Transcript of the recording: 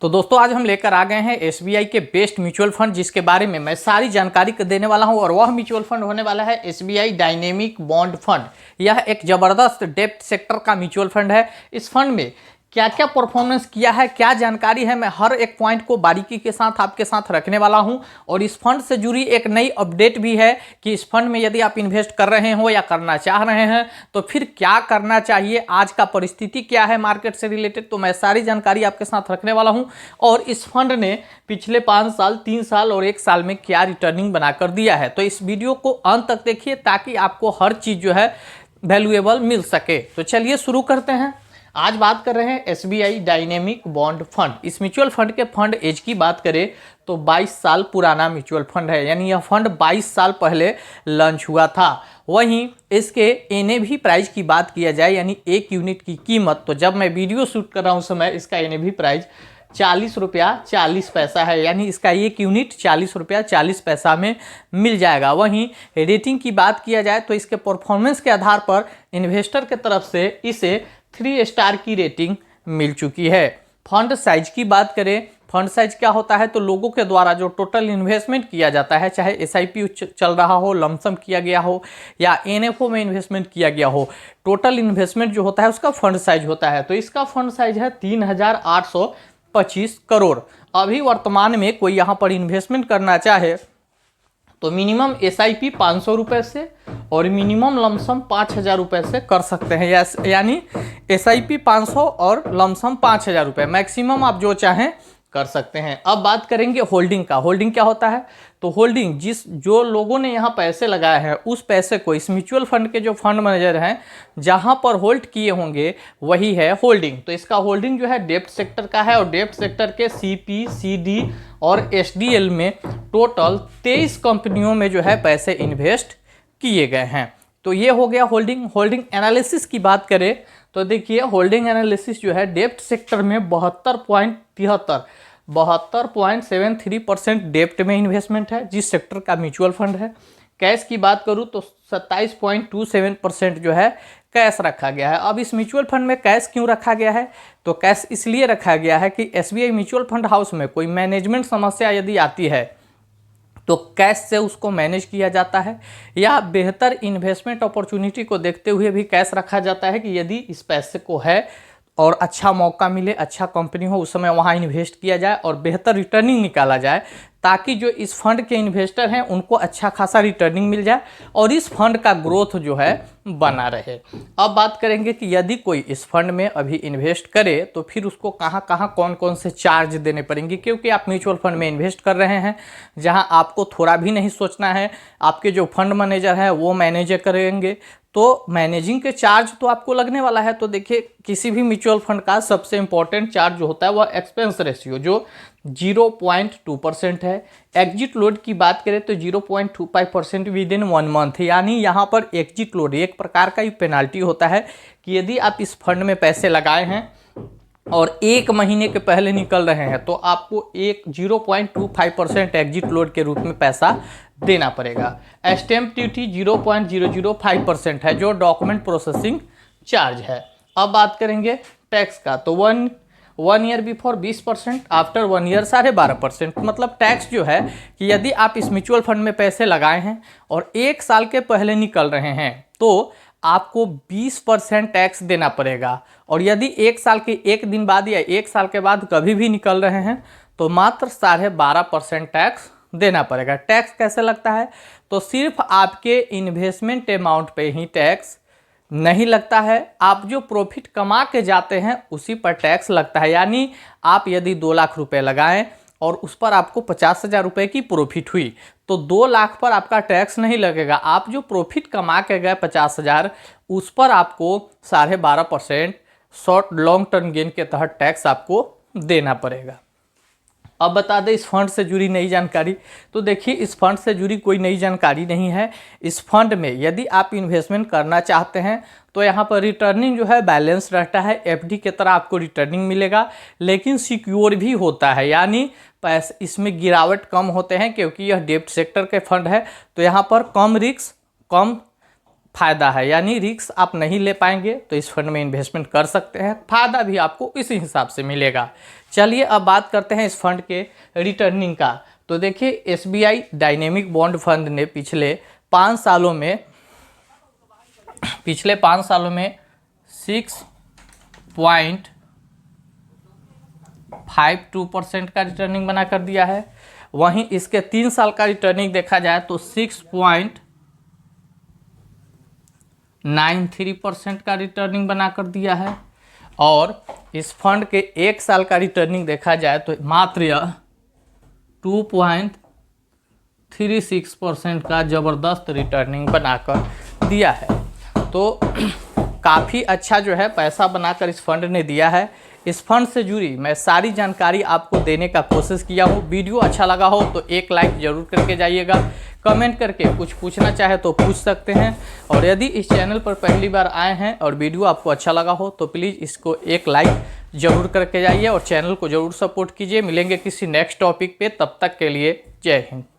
तो दोस्तों आज हम लेकर आ गए हैं एसबीआई के बेस्ट म्यूचुअल फंड, जिसके बारे में मैं सारी जानकारी देने वाला हूं। और वह म्यूचुअल फंड होने वाला है एसबीआई डायनेमिक बॉन्ड फंड। यह एक जबरदस्त डेप्थ सेक्टर का म्यूचुअल फंड है। इस फंड में क्या क्या परफॉर्मेंस किया है, क्या जानकारी है, मैं हर एक पॉइंट को बारीकी के साथ आपके साथ रखने वाला हूं। और इस फंड से जुड़ी एक नई अपडेट भी है कि इस फंड में यदि आप इन्वेस्ट कर रहे हो या करना चाह रहे हैं तो फिर क्या करना चाहिए, आज का परिस्थिति क्या है मार्केट से रिलेटेड, तो मैं सारी जानकारी आपके साथ रखने वाला हूं। और इस फंड ने पिछले 5 साल, 3 साल और 1 साल में क्या रिटर्निंग बनाकर दिया है, तो इस वीडियो को अंत तक देखिए ताकि आपको हर चीज़ जो है वैल्यूएबल मिल सके। तो चलिए शुरू करते हैं। आज बात कर रहे हैं एसबीआई डायनेमिक बॉन्ड फंड। इस म्यूचुअल फंड के फंड एज की बात करें तो 22 साल पुराना म्यूचुअल फंड है, यानी यह फंड 22 साल पहले लॉन्च हुआ था। वहीं इसके एनएवी प्राइस की बात किया जाए, यानी एक यूनिट की कीमत, तो जब मैं वीडियो शूट कर रहा हूँ उस समय इसका एनएवी प्राइस 40 रुपया 40 पैसा है, यानी इसका एक यूनिट 40 रुपया 40 पैसा में मिल जाएगा। वहीं रेटिंग की बात किया जाए तो इसके परफॉर्मेंस के आधार पर इन्वेस्टर के तरफ से इसे 3 स्टार की रेटिंग मिल चुकी है। फंड साइज की बात करें, फंड साइज क्या होता है, तो लोगों के द्वारा जो टोटल इन्वेस्टमेंट किया जाता है, चाहे एसआईपी चल रहा हो, लमसम किया गया हो या एनएफओ में इन्वेस्टमेंट किया गया हो, टोटल इन्वेस्टमेंट जो होता है उसका फंड साइज होता है। तो इसका फंड साइज है 3,825 करोड़। अभी वर्तमान में कोई यहाँ पर इन्वेस्टमेंट करना चाहे तो मिनिमम एसआईपी 500 रुपये से और मिनिमम लमसम 5,000 रुपये से कर सकते हैं, यानी एसआईपी 500 और लमसम 5,000 रुपये, मैक्सिमम आप जो चाहें कर सकते हैं। अब बात करेंगे होल्डिंग का। होल्डिंग क्या होता है, तो होल्डिंग जो लोगों ने यहाँ पैसे लगाए हैं उस पैसे को इस म्यूचुअल फंड के जो फंड मैनेजर हैं जहाँ पर होल्ड किए होंगे वही है होल्डिंग। तो इसका होल्डिंग जो है डेप्थ सेक्टर का है और डेप्थ सेक्टर के सीपी, सीडी और एसडीएल में टोटल 23 कंपनियों में जो है पैसे इन्वेस्ट किए गए हैं। तो ये हो गया होल्डिंग। होल्डिंग एनालिसिस की बात करें तो देखिए होल्डिंग एनालिसिस जो है डेप्थ सेक्टर में 72.73% डेप्ट में इन्वेस्टमेंट है, जिस सेक्टर का म्यूचुअल फंड है। कैश की बात करूं तो 27.27% जो है कैश रखा गया है। अब इस म्यूचुअल फंड में कैश क्यों रखा गया है, तो कैश इसलिए रखा गया है कि एसबीआई म्यूचुअल फंड हाउस में कोई मैनेजमेंट समस्या यदि आती है तो कैश से उसको मैनेज किया जाता है, या बेहतर इन्वेस्टमेंट अपॉर्चुनिटी को देखते हुए भी कैश रखा जाता है कि यदि इस पैसे को है और अच्छा मौका मिले, अच्छा कंपनी हो, उस समय वहाँ इन्वेस्ट किया जाए और बेहतर रिटर्निंग निकाला जाए, ताकि जो इस फंड के इन्वेस्टर हैं उनको अच्छा खासा रिटर्निंग मिल जाए और इस फंड का ग्रोथ जो है बना रहे। अब बात करेंगे कि यदि कोई इस फंड में अभी इन्वेस्ट करे तो फिर उसको कहाँ कहाँ कौन कौन से चार्ज देने पड़ेंगे, क्योंकि आप म्यूचुअल फंड में इन्वेस्ट कर रहे हैं जहाँ आपको थोड़ा भी नहीं सोचना है, आपके जो फंड मैनेजर है वो मैनेज करेंगे, तो मैनेजिंग के चार्ज तो आपको लगने वाला है। तो देखिए किसी भी म्यूचुअल फंड का सबसे इंपॉर्टेंट चार्ज जो होता है वह एक्सपेंस रेशियो जो 0.2% है। एग्जिट लोड की बात करें तो 0.25% विद इन 1 मंथ, यानी यहाँ पर एग्जिट लोड एक प्रकार का ही पेनाल्टी होता है कि यदि आप इस फंड में पैसे लगाए हैं और 1 महीने के पहले निकल रहे हैं तो आपको 0.25% एग्जिट लोड के रूप में पैसा देना पड़ेगा। स्टैंप ड्यूटी 0.005% है जो डॉक्यूमेंट प्रोसेसिंग चार्ज है। अब बात करेंगे टैक्स का, तो one year before 20%, after 1 year 12.5%। मतलब टैक्स जो है कि यदि आप इस म्यूचुअल फंड में पैसे लगाए हैं और 1 साल के पहले निकल रहे हैं तो आपको 20% टैक्स देना पड़ेगा, और यदि 1 साल के 1 दिन बाद या 1 साल के बाद कभी भी निकल रहे हैं तो मात्र 12.5% टैक्स देना पड़ेगा। टैक्स कैसे लगता है, तो सिर्फ आपके इन्वेस्टमेंट अमाउंट पे ही टैक्स नहीं लगता है, आप जो प्रॉफिट कमा के जाते हैं उसी पर टैक्स लगता है। यानी आप यदि 2 लाख रुपए लगाएं और उस पर आपको 50,000 रुपये की प्रॉफिट हुई तो 2 लाख पर आपका टैक्स नहीं लगेगा। आप जो प्रॉफिट कमा के गए 50,000 उस पर आपको 12.5% शॉर्ट लॉन्ग टर्म गेन के तहत टैक्स आपको देना पड़ेगा। अब बता दें इस फंड से जुड़ी नई जानकारी, तो देखिए इस फंड से जुड़ी कोई नई जानकारी नहीं है। इस फंड में यदि आप इन्वेस्टमेंट करना चाहते हैं तो यहाँ पर रिटर्निंग जो है बैलेंस रहता है, एफडी की तरह आपको रिटर्निंग मिलेगा, लेकिन सिक्योर भी होता है, यानी पैसे इसमें गिरावट कम होते हैं क्योंकि यह डेप्ट सेक्टर के फंड है। तो यहाँ पर कम रिस्क, कम फ़ायदा है, यानी रिस्क आप नहीं ले पाएंगे तो इस फंड में इन्वेस्टमेंट कर सकते हैं, फ़ायदा भी आपको इसी हिसाब से मिलेगा। चलिए अब बात करते हैं इस फंड के रिटर्निंग का। तो देखिए SBI डायनेमिक बॉन्ड फंड ने पिछले 5 सालों में 6.52% का रिटर्निंग बना कर दिया है। वहीं इसके 3 साल का रिटर्निंग देखा जाए तो 6.93% का रिटर्निंग बना कर दिया है। और इस फंड के 1 साल का रिटर्निंग देखा जाए तो मात्र 2.36% का ज़बरदस्त रिटर्निंग बनाकर दिया है। तो काफ़ी अच्छा जो है पैसा बनाकर इस फंड ने दिया है। इस फंड से जुड़ी मैं सारी जानकारी आपको देने का कोशिश किया हूँ। वीडियो अच्छा लगा हो तो एक लाइक ज़रूर करके जाइएगा। कमेंट करके कुछ पूछना चाहे तो पूछ सकते हैं। और यदि इस चैनल पर पहली बार आए हैं और वीडियो आपको अच्छा लगा हो तो प्लीज़ इसको एक लाइक ज़रूर करके जाइए और चैनल को ज़रूर सपोर्ट कीजिए। मिलेंगे किसी नेक्स्ट टॉपिक पे, तब तक के लिए जय हिंद।